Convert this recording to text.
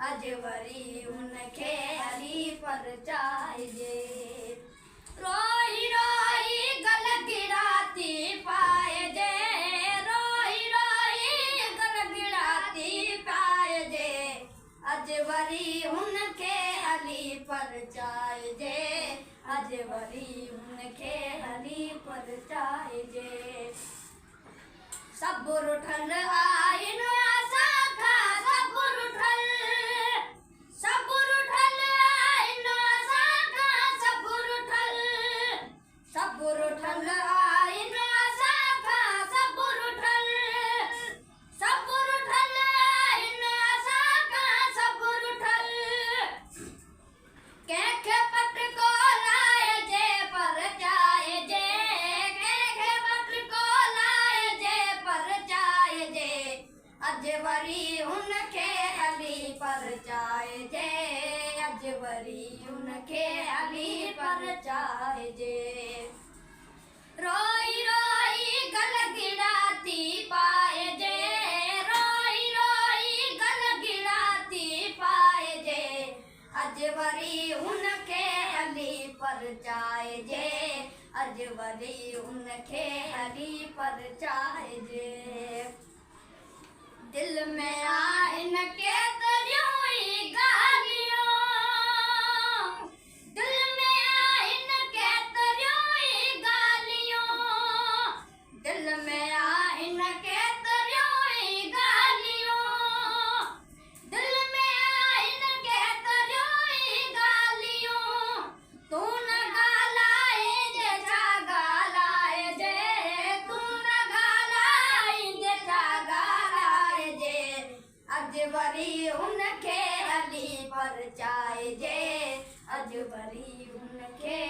अजवरी उनखे हली परचाइजे। रोई रोई गल गिराती पाइजे, रोई रोई गल गिराती पाइजे, अजवरी उनखे हली परचाइजे, अजवरी उनखे हली परचाइजे। सब रुठल आइन असां खां, सब रुठल, सब रुठल आइन असां खां, सब रुठल, सब रुठल आइन असां खां, सब रुठल, सब रुठल आइन असां खां, सब रुठल। कंहिंखे पटको लाइजे परचाइजे, कंहिंखे पटको लाइजे परचाइजे, अजवरी उनखे हली परचाइजे, अजवरी उनखे हली परचाइजे। रोई रोई गल गिराती पाइजे, रोई रोई गल गिराती पाइजे, अजवरी उनखे हली परचाइजे, अजवरी उनखे हली परचाइजे। दिल में आइन केतरियूं ई ॻाल्हियूं, दिल में आइन केतरियूं ई ॻाल्हियूं, दिल में आइन केतरियूं ई ॻाल्हियूं, दिल में आइन केतरियूं ई ॻाल्हियूं। तूं न ॻाल्हाइजे छा ॻाल्हाइजे, तूं न ॻाल्हाइजे छा ॻाल्हाइजे, अजवरी उनखे हली परचाइजे, अजवरी उनखे